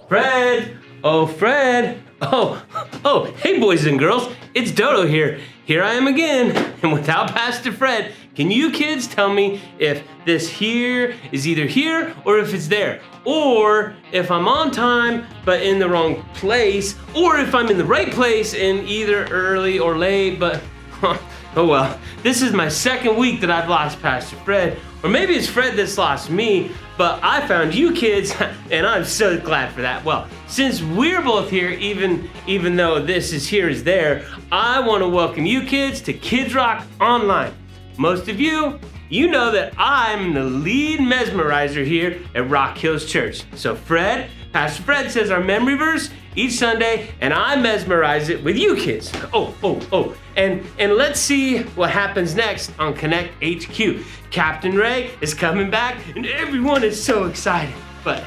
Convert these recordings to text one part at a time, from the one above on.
Fred! Oh, Fred! Oh, hey boys and girls, it's Dodo here. Here I am again. And without Pastor Fred, can you kids tell me if this here is either here or if it's there? Or if I'm on time but in the wrong place, or if I'm in the right place and either early or late, but oh well. This is my second week that I've lost Pastor Fred, or maybe it's Fred that's lost me, but I found you kids and I'm so glad for that. Well, since we're both here, even though this is here is there, I want to welcome you kids to Kids Rock Online. Most of you know that I'm the lead mesmerizer here at Rock Hills Church. So Pastor Fred says our memory verse each Sunday, and I mesmerize it with you kids. And let's see what happens next on Connect HQ. Captain Ray is coming back, and everyone is so excited. But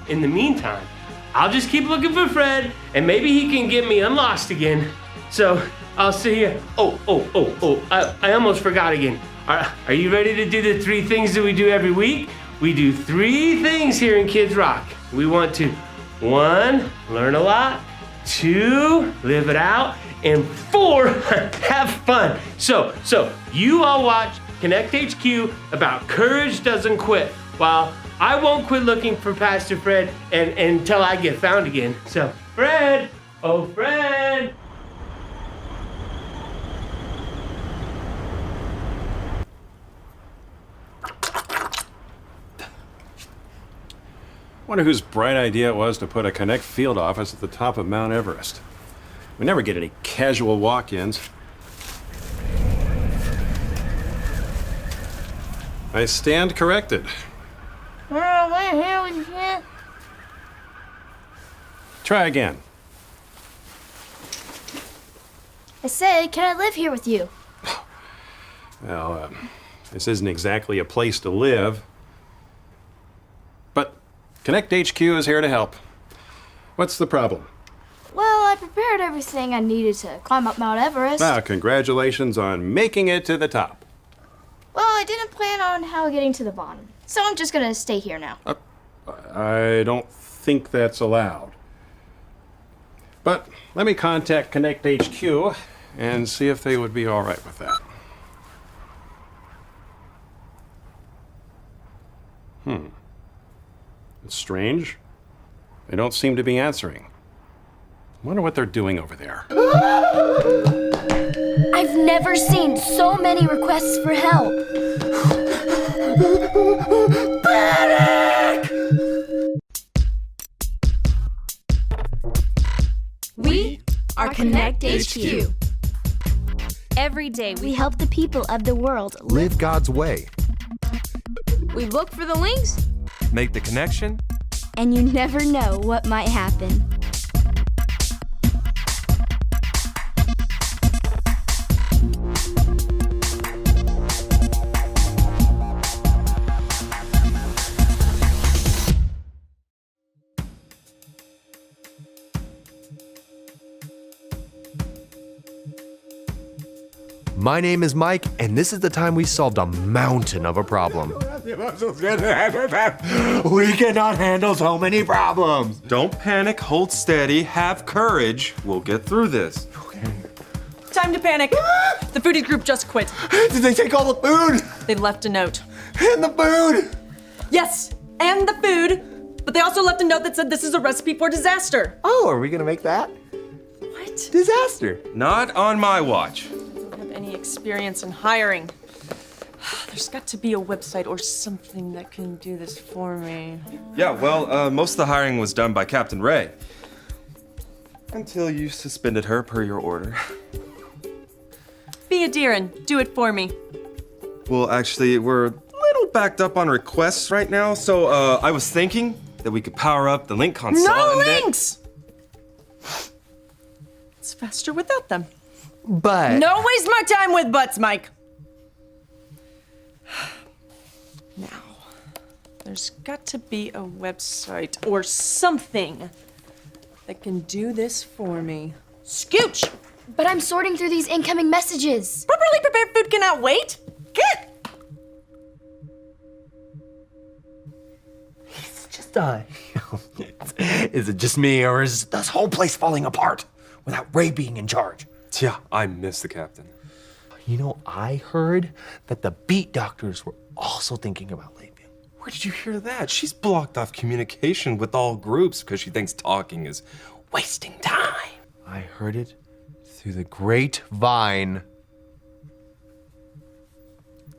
in the meantime, I'll just keep looking for Fred, and maybe he can get me unlost again. So I'll see you. I almost forgot again. Are you ready to do the 3 things that we do every week? We do 3 things here in Kids Rock. We want to 1, learn a lot, 2, live it out, and 4, have fun. So you all watch Connect HQ about Courage Doesn't Quit, while I won't quit looking for Pastor Fred until I get found again. So Fred, oh Fred. Wonder whose bright idea it was to put a Connect field office at the top of Mount Everest. We never get any casual walk-ins. I stand corrected. Try again. I said, can I live here with you? Well, this isn't exactly a place to live. But Connect HQ is here to help. What's the problem? Well, I prepared everything I needed to climb up Mount Everest. Congratulations on making it to the top. Well, I didn't plan on how getting to the bottom, so I'm just gonna stay here now. I don't think that's allowed. But let me contact Connect HQ and see if they would be all right with that. It's strange. They don't seem to be answering. I wonder what they're doing over there. I've never seen so many requests for help. Panic! We are Connect HQ. Every day We help the people of the world Live God's way. we look for the links. Make the connection. and you never know what might happen. My name is Mike, and this is the time we solved a mountain of a problem. We cannot handle so many problems. Don't panic, hold steady, have courage. We'll get through this. Time to panic. The foodie group just quit. Did they take all the food? They left a note. And the food? Yes, and the food. But they also left a note that said this is a recipe for disaster. Oh, are we gonna make that? What? Disaster. Not on my watch. I don't have any experience in hiring. There's got to be a website or something that can do this for me. Yeah, well, most of the hiring was done by Captain Ray. Until you suspended her per your order. Be a dear and do it for me. Well, actually, we're a little backed up on requests right now, so I was thinking that we could power up the link console. No and then- links! It's faster without them. But No waste my time with butts, Mike. Now, there's got to be a website or something that can do this for me. Scooch! But I'm sorting through these incoming messages. Properly prepared food cannot wait. Get! He's just Dust. Is it just me, or is this whole place falling apart without Ray being in charge? Yeah, I miss the captain. You know, I heard that the beat doctors were also thinking about leaving. Where did you hear that? She's blocked off communication with all groups because she thinks talking is wasting time. I heard it through the grapevine.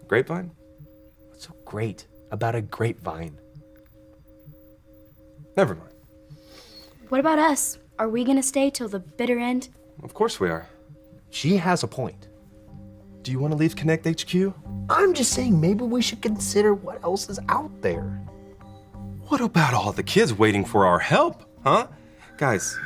Grapevine? What's so great about a grapevine? Never mind. What about us? Are we gonna stay till the bitter end? Of course we are. She has a point. Do you want to leave Connect HQ? I'm just saying maybe we should consider what else is out there. What about all the kids waiting for our help, huh? Guys,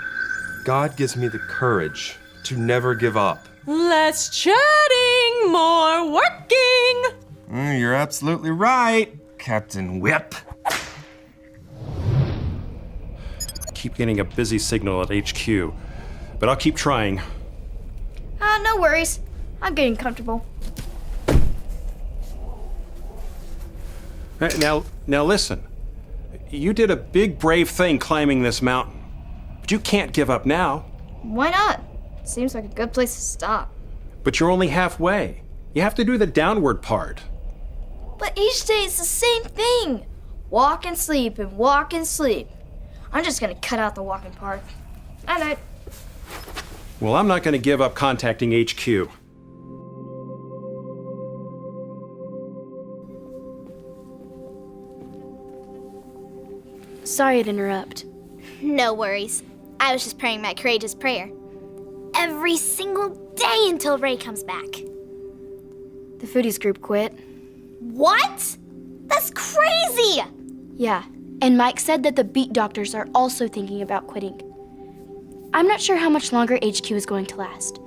God gives me the courage to never give up. Less chatting, more working. You're absolutely right, Captain Whip. Keep getting a busy signal at HQ, but I'll keep trying. No worries. I'm getting comfortable. Now listen. You did a big, brave thing climbing this mountain, but you can't give up now. Why not? Seems like a good place to stop. But you're only halfway. You have to do the downward part. But each day it's the same thing. Walk and sleep and walk and sleep. I'm just gonna cut out the walking part. Night-night. Well, I'm not going to give up contacting HQ. Sorry to interrupt. No worries. I was just praying my courageous prayer. Every single day until Ray comes back. The foodies group quit. What? That's crazy! Yeah, and Mike said that the beat doctors are also thinking about quitting. I'm not sure how much longer HQ is going to last.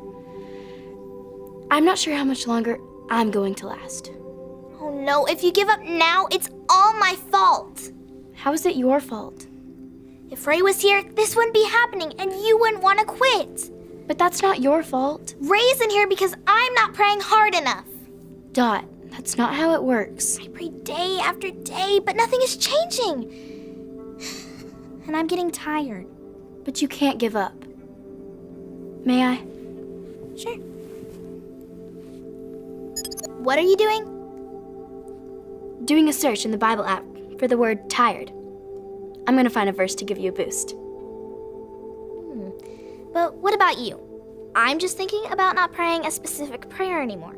I'm not sure how much longer I'm going to last. Oh no, if you give up now, it's all my fault. How is it your fault? If Ray was here, this wouldn't be happening and you wouldn't want to quit. But that's not your fault. Ray's in here because I'm not praying hard enough. Dot, that's not how it works. I pray day after day, but nothing is changing. And I'm getting tired. But you can't give up. May I? Sure. What are you doing? Doing a search in the Bible app for the word tired. I'm gonna find a verse to give you a boost. But what about you? I'm just thinking about not praying a specific prayer anymore.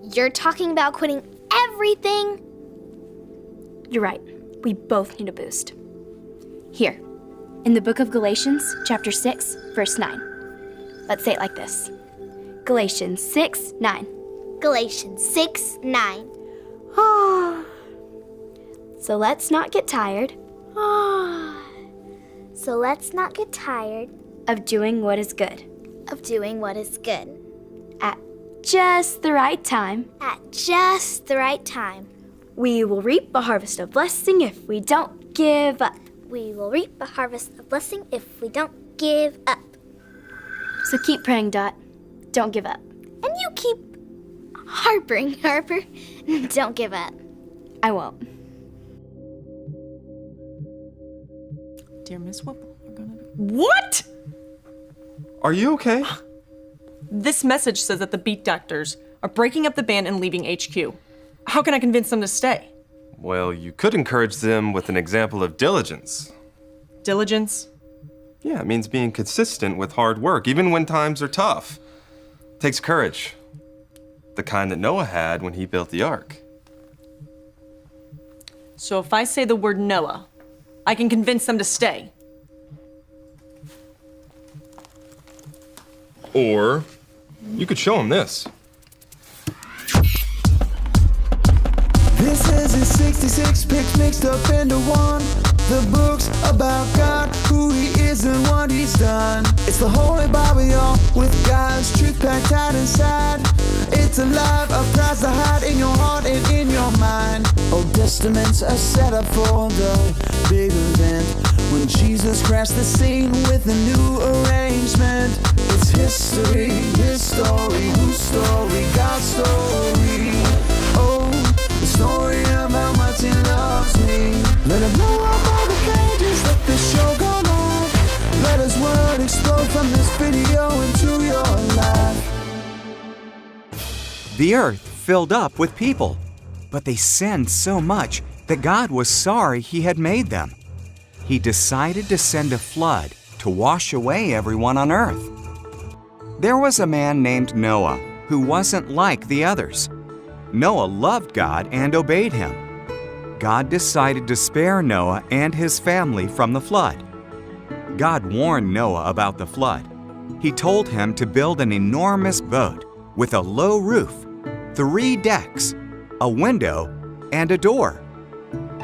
You're talking about quitting everything. You're right. We both need a boost. Here, in the book of Galatians, chapter 6, verse 9. Let's say it like this. Galatians 6:9. Galatians 6:9. So let's not get tired So let's not get tired of doing what is good. of doing what is good. At just the right time, At just the right time, we will reap a harvest of blessing if we don't give up. we will reap a harvest of blessing if we don't give up. So keep praying, Dot. Don't give up. And you keep harping, Harper. Don't give up. I won't. Dear Miss Whipple, we're gonna... What? Are you okay? This message says that the beat doctors are breaking up the band and leaving HQ. How can I convince them to stay? Well, you could encourage them with an example of diligence. Diligence? Yeah, it means being consistent with hard work, even when times are tough. Takes courage. The kind that Noah had when he built the ark. So if I say the word Noah, I can convince them to stay. Or you could show them this. This is his 66 picks mixed up into one. The books about God, who he is and what he's done. It's the Holy Bible, y'all, with God's truth packed tight inside. It's alive, a prize to hide in your heart and in your mind. Old Testaments are set up for the big event when Jesus crashed the scene with a new arrangement. It's history, his story, whose story, God's story. Oh, the story of how much he loves me. Let him know I'm all the The earth filled up with people, but they sinned so much that God was sorry He had made them. He decided to send a flood to wash away everyone on earth. There was a man named Noah who wasn't like the others. Noah loved God and obeyed Him. God decided to spare Noah and his family from the flood. God warned Noah about the flood. He told him to build an enormous boat with a low roof, 3 decks, a window, and a door.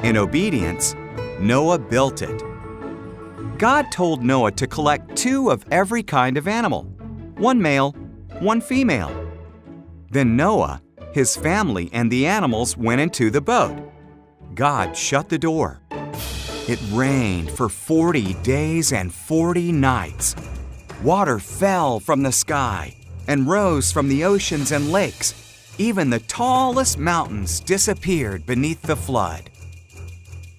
In obedience, Noah built it. God told Noah to collect 2 of every kind of animal, 1 male, 1 female. Then Noah, his family, and the animals went into the boat. God shut the door. It rained for 40 days and 40 nights. Water fell from the sky and rose from the oceans and lakes. Even the tallest mountains disappeared beneath the flood.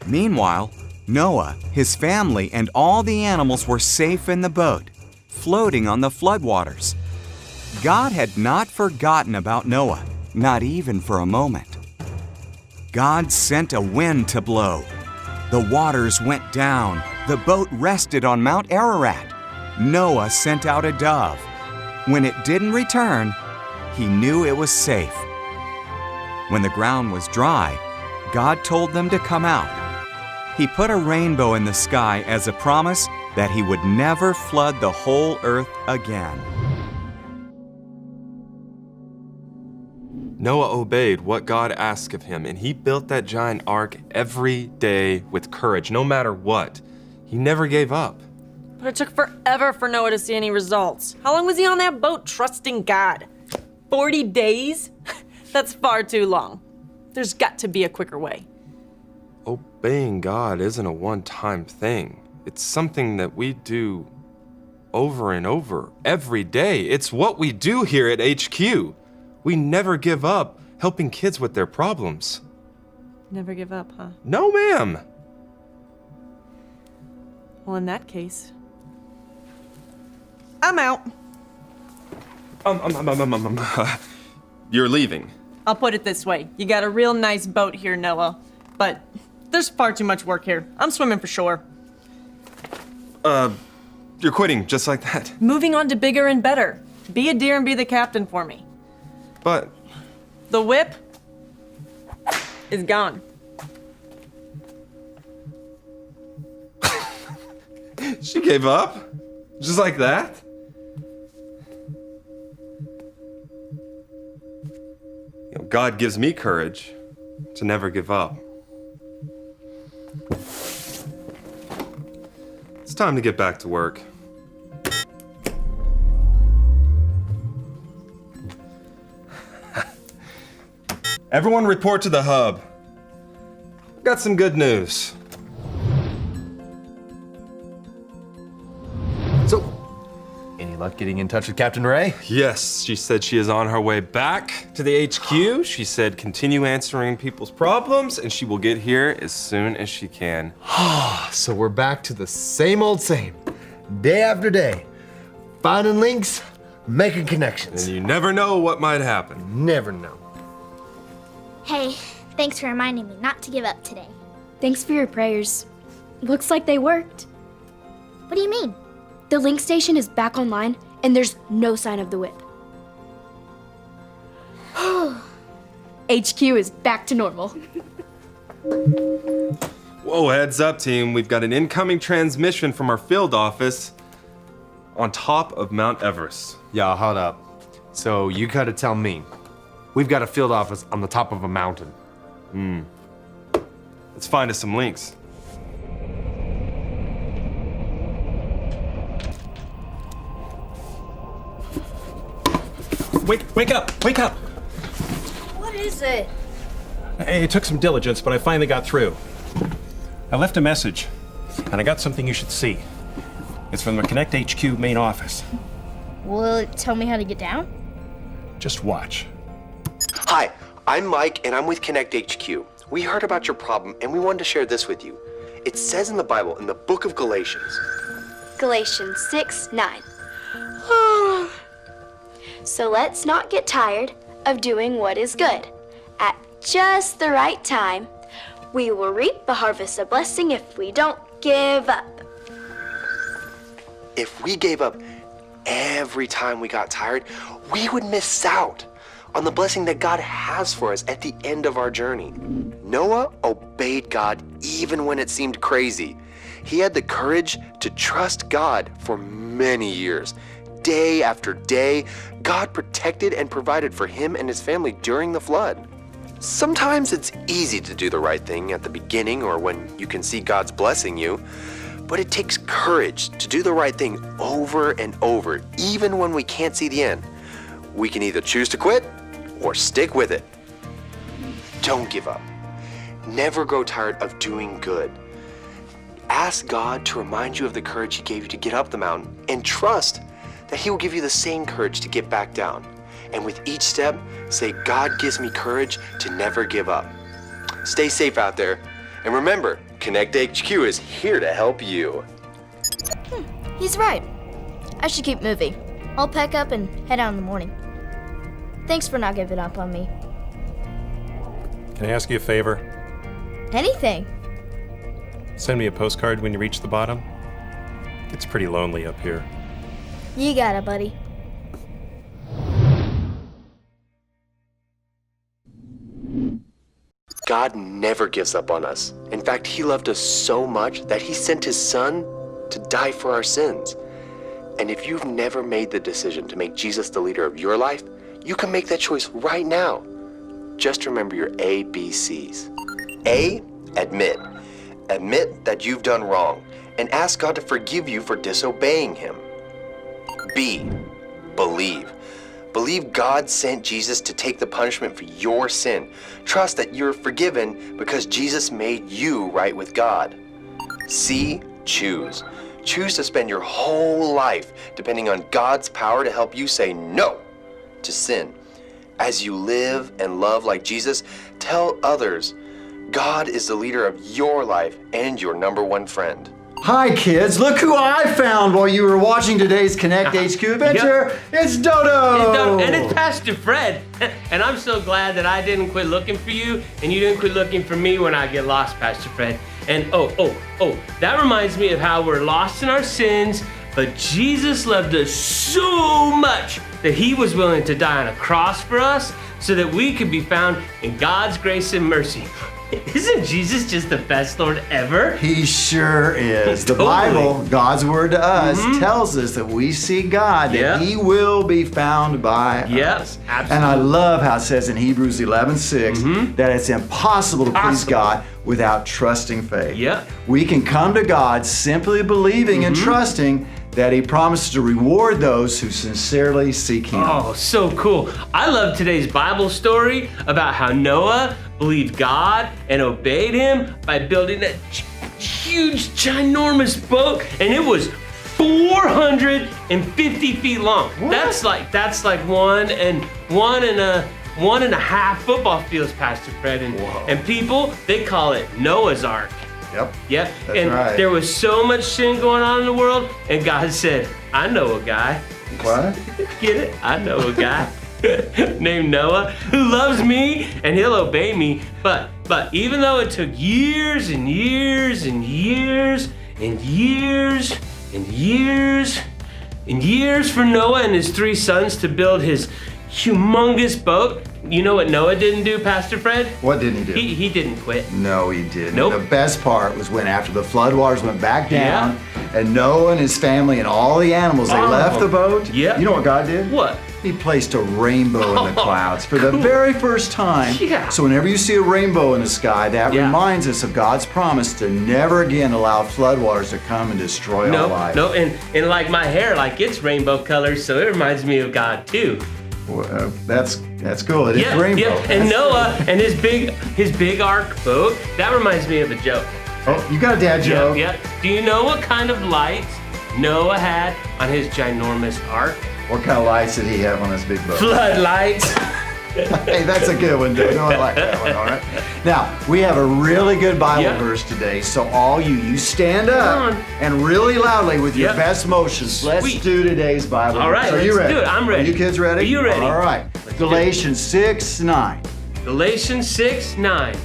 Meanwhile, Noah, his family, and all the animals were safe in the boat, floating on the floodwaters. God had not forgotten about Noah, not even for a moment. God sent a wind to blow. The waters went down. The boat rested on Mount Ararat. Noah sent out a dove. When it didn't return, he knew it was safe. When the ground was dry, God told them to come out. He put a rainbow in the sky as a promise that He would never flood the whole earth again. Noah obeyed what God asked of him, and he built that giant ark every day with courage, no matter what. He never gave up. But it took forever for Noah to see any results. How long was he on that boat trusting God? 40 days? That's far too long. There's got to be a quicker way. Obeying God isn't a one-time thing. It's something that we do over and over, every day. It's what we do here at HQ. We never give up helping kids with their problems. Never give up, huh? No, ma'am. Well, in that case, I'm out. You're leaving. I'll put it this way. You got a real nice boat here, Noah, but there's far too much work here. I'm swimming for shore. You're quitting just like that. Moving on to bigger and better. Be a dear and be the captain for me. But the whip is gone. She gave up? Just like that? You know, God gives me courage to never give up. It's time to get back to work. Everyone report to the hub. Got some good news. So, any luck getting in touch with Captain Ray? Yes, she said she is on her way back to the HQ. She said continue answering people's problems and she will get here as soon as she can. So we're back to the same old same. Day after day. Finding links, making connections. And you never know what might happen. Never know. Hey, thanks for reminding me not to give up today. Thanks for your prayers. Looks like they worked. What do you mean? The link station is back online, and there's no sign of the whip. HQ is back to normal. Whoa, heads up, team. We've got an incoming transmission from our field office on top of Mount Everest. Yeah, hold up. So you gotta tell me. We've got a field office on the top of a mountain. Let's find us some links. Wake up! Wake up! What is it? Hey, it took some diligence, but I finally got through. I left a message, and I got something you should see. It's from the Connect HQ main office. Will it tell me how to get down? Just watch. Hi, I'm Mike, and I'm with Connect HQ. We heard about your problem, and we wanted to share this with you. It says in the Bible, in the book of Galatians. Galatians 6:9. So let's not get tired of doing what is good. At just the right time, we will reap the harvest of blessing if we don't give up. If we gave up every time we got tired, we would miss out on the blessing that God has for us at the end of our journey. Noah obeyed God even when it seemed crazy. He had the courage to trust God for many years. Day after day, God protected and provided for him and his family during the flood. Sometimes it's easy to do the right thing at the beginning or when you can see God's blessing you, but it takes courage to do the right thing over and over, even when we can't see the end. We can either choose to quit or stick with it. Don't give up. Never grow tired of doing good. Ask God to remind you of the courage he gave you to get up the mountain, and trust that he will give you the same courage to get back down. And with each step, say, God gives me courage to never give up. Stay safe out there. And remember, Connect HQ is here to help you. He's right. I should keep moving. I'll pack up and head out in the morning. Thanks for not giving up on me. Can I ask you a favor? Anything. Send me a postcard when you reach the bottom. It's pretty lonely up here. You got it, buddy. God never gives up on us. In fact, he loved us so much that he sent his son to die for our sins. And if you've never made the decision to make Jesus the leader of your life, you can make that choice right now. Just remember your ABCs. A, admit. Admit that you've done wrong and ask God to forgive you for disobeying him. B, believe. Believe God sent Jesus to take the punishment for your sin. Trust that you're forgiven because Jesus made you right with God. C, choose. Choose to spend your whole life depending on God's power to help you say no to sin. As you live and love like Jesus, tell others God is the leader of your life and your number one friend. Hi kids, look who I found while you were watching today's Connect HQ adventure. Yep. It's Dodo! And it's Pastor Fred. And I'm so glad that I didn't quit looking for you and you didn't quit looking for me when I get lost, Pastor Fred. And that reminds me of how we're lost in our sins, but Jesus loved us so much that he was willing to die on a cross for us so that we could be found in God's grace and mercy. Isn't Jesus just the best Lord ever? He sure is. The Totally. Bible, God's word to us, tells us that we see God, that he will be found by us. Absolutely. And I love how it says in Hebrews 11:6 that it's impossible to please God without trusting faith. Yep. We can come to God simply believing and trusting that he promises to reward those who sincerely seek him. Oh, so cool. I love today's Bible story about how Noah believed God and obeyed him by building that huge, ginormous boat, and it was 450 feet long. What? That's like one and a half football fields, Pastor Fred. And people, they call it Noah's Ark. Yep. Yep. That's and right. there was so much sin going on in the world, and God said, I know a guy. What? Get it? I know a guy named Noah who loves me and he'll obey me. But even though it took years and years and years and years and years and years for Noah and his 3 sons to build his humongous boat, you know what Noah didn't do, Pastor Fred? What didn't he do? He didn't quit. No, he didn't. Nope. The best part was when after the floodwaters went back down and Noah and his family and all the animals, they left the boat. Yeah. You know what God did? What? He placed a rainbow in the clouds for the very first time. Yeah. So whenever you see a rainbow in the sky, that reminds us of God's promise to never again allow floodwaters to come and destroy our life. No, and like my hair, like it's rainbow colors, so it reminds me of God too. Well, that's cool. It is rainbow. Yeah. And Noah and his big ark boat, that reminds me of a joke. Oh, you got a dad joke. Yeah. Do you know what kind of lights Noah had on his ginormous ark? What kind of lights did he have on his big boat? Floodlights. Hey, that's a good one, Dodo. I like that one, all right? Now, we have a really good Bible Yep. verse today, so all you stand Come up on. and really loudly with your Yep. best motions. Let's Sweet. do today's Bible All verse. right, Are you let's ready? do it. I'm ready. Are you kids ready? Are you ready? All right. do it. Galatians 6:9. Galatians 6:9.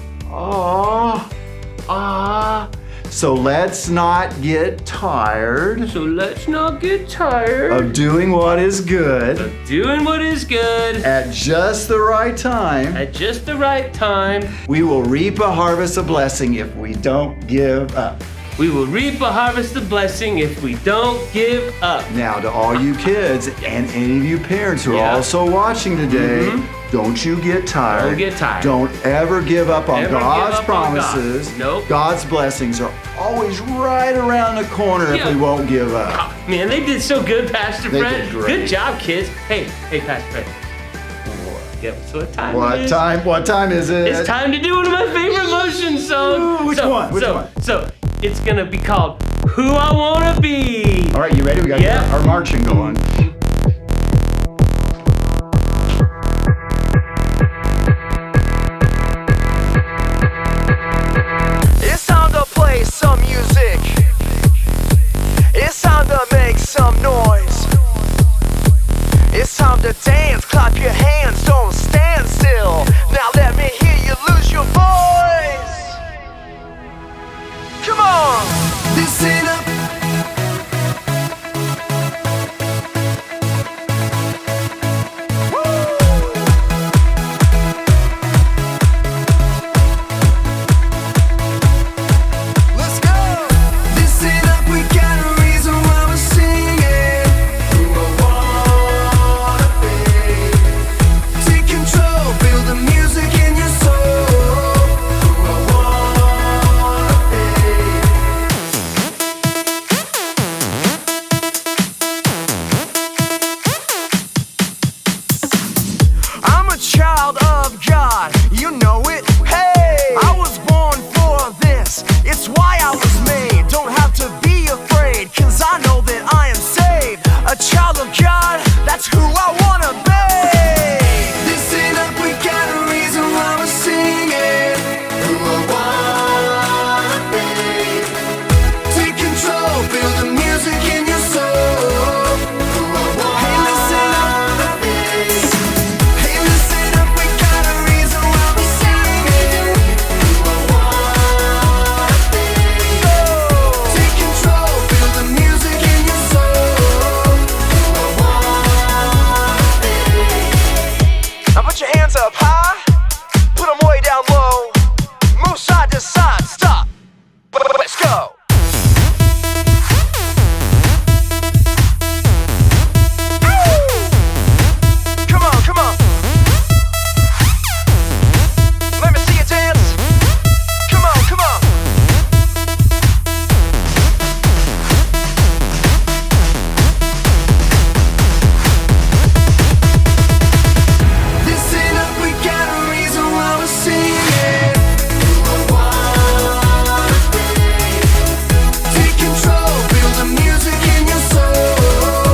So let's not get tired So let's not get tired of doing what is good of doing what is good at just the right time. at just the right time. We will reap a harvest of blessing if we don't give up. We will reap a harvest of blessing if we don't give up. Now, to all you kids and any of you parents who Yeah. are also watching today, don't you get tired. Don't get tired. Don't ever give up on Never give God's up on God. promises. Nope. God's blessings are always right around the corner if Yeah. we won't give up. Oh, man, they did so good, Pastor They Fred. did great. Good job, kids. Hey, Pastor Fred. Guess what time it What is? time? What time is it? It's time to do one of my favorite motions songs. Ooh, which one? Which one? So it's gonna be called "Who I Wanna Be." All right, you ready? We got Yeah. our marching going. It's time to play some music. It's time to make some noise. It's time to dance, clap your hands, don't stand still. Now let me hear you lose your voice. Come on! Listen up. Let's go! Listen up, we got a reason why we're singing. Who I wanna be. Take control, feel the music in your soul. Who I wanna be. I'm a child of God, you know it. Hey, I was born for this. It's why I was made. Don't have to be afraid, 'cause I know that I am saved. A child of God, that's who I wanna be. Listen up, we got a reason why we're singing. Who I wanna be. Take control, feel the music in your soul. Who I wanna Hey, listen up. Hey, listen up, we got a reason why we're singing. Who I wanna be. Take control, feel the music in your soul. Who I wanna be. Now put your hands up high, put them way down low. Move side to side, stop. Let's go. Come on, come on. Let me see you dance. Come on, come on. Listen up, we got a reason why we're singing. Who I wanna be. Take control, feel the music in your soul.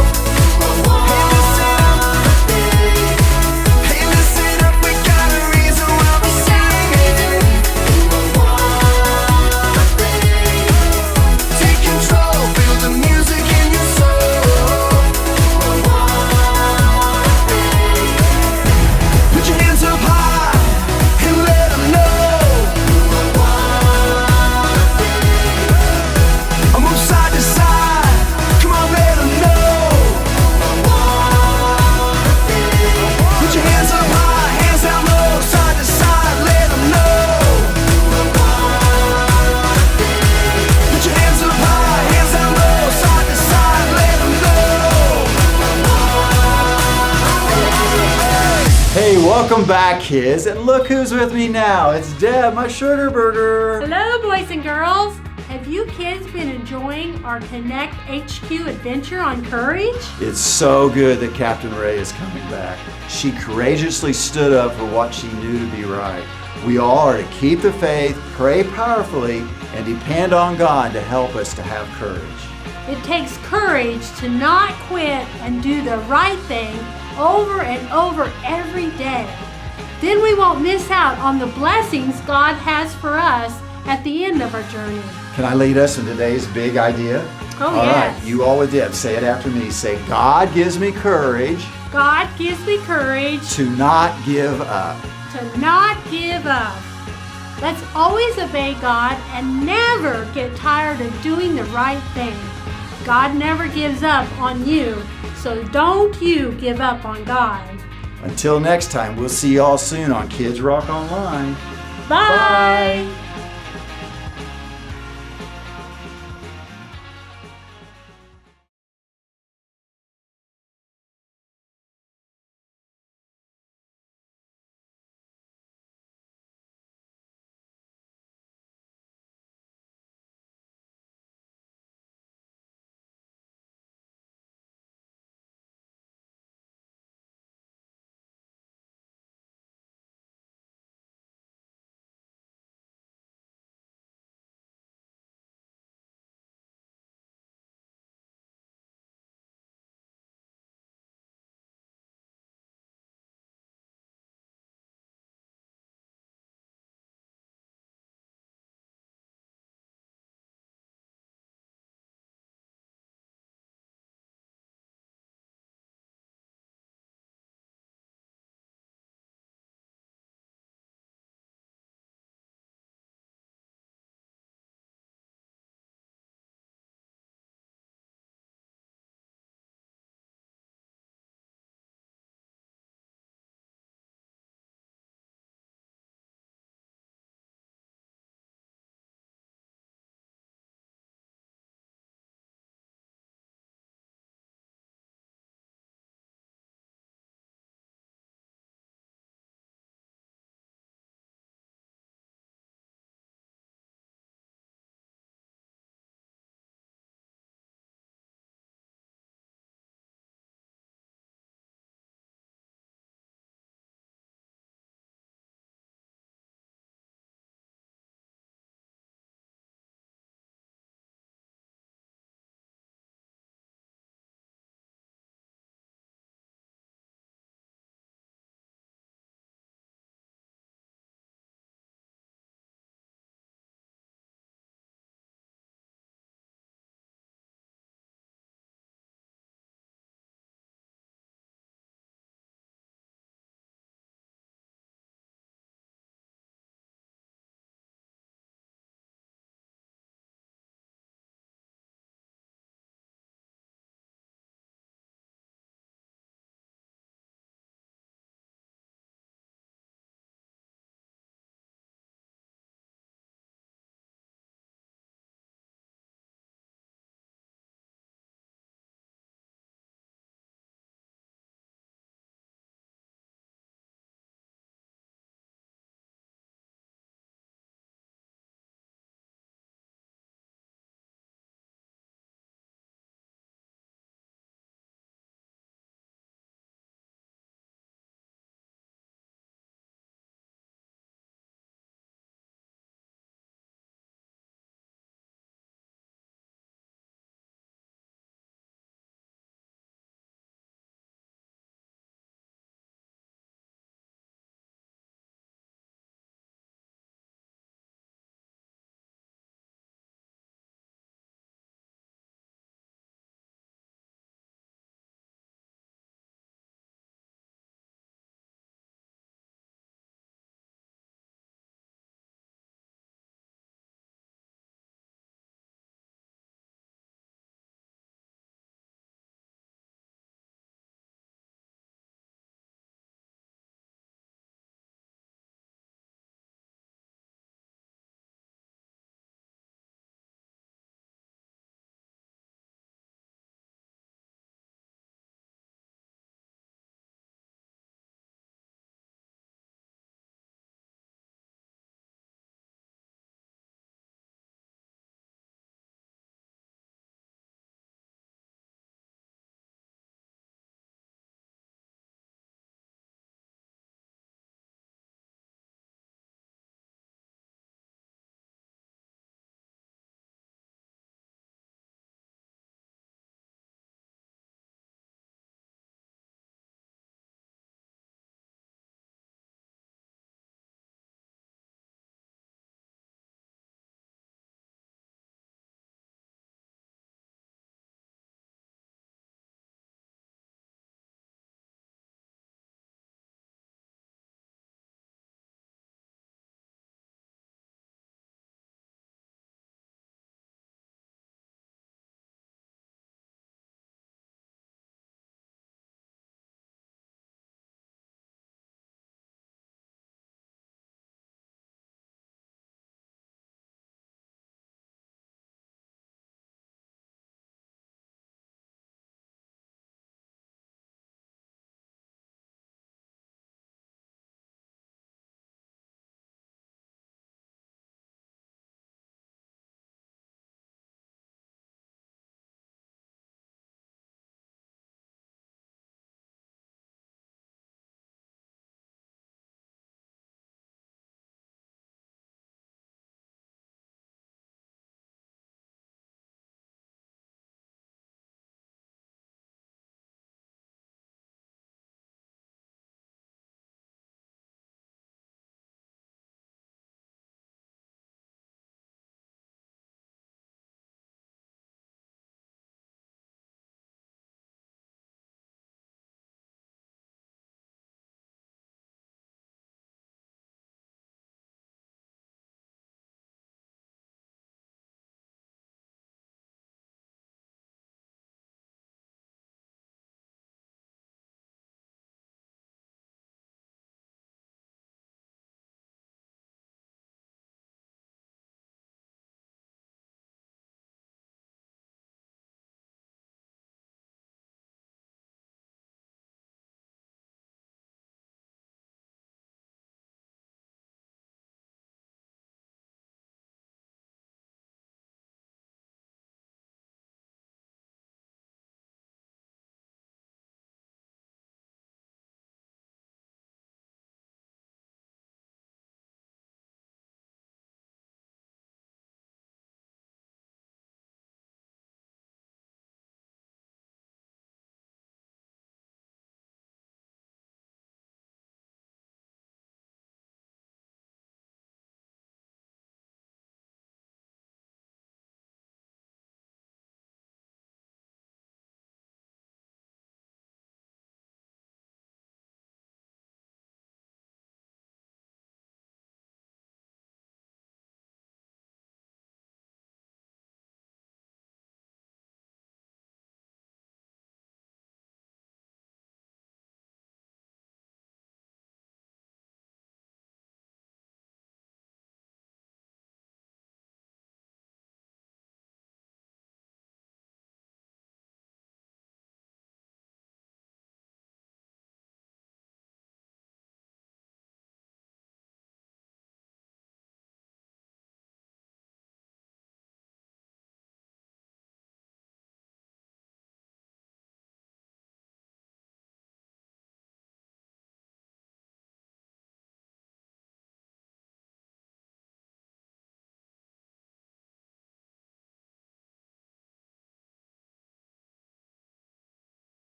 Who I wanna be. Hey, listen up, we got a reason why we're singing. Who I wanna be. Take control, feel the music in your soul. Who I wanna be. Put your hands up high and let 'em know who I wanna be. I move side to side, come on, let 'em know who I wanna be. Put your hands up high, hands down low, side to side, let 'em know who I wanna be. Put your hands up high, hands down low, side to side, let 'em know who I wanna be. Hey, welcome back, kids. And look who's with me now. It's Deb, my sugar burger. Hello, boys and girls. Have you kids been enjoying our Connect HQ adventure on courage? It's so good that Captain Ray is coming back. She courageously stood up for what she knew to be right. We all are to keep the faith, pray powerfully, and depend on God to help us to have courage. It takes courage to not quit and do the right thing over and over every day. Then we won't miss out on the blessings God has for us at the end of our journey. Can I lead us in today's big idea? Oh, All yes. right, you all with Deb, say it after me. Say, God gives me courage God gives me courage to not give up. to not give up. Let's always obey God and never get tired of doing the right thing. God never gives up on you, so don't you give up on God. Until next time, we'll see you all soon on Kids Rock Online. Bye.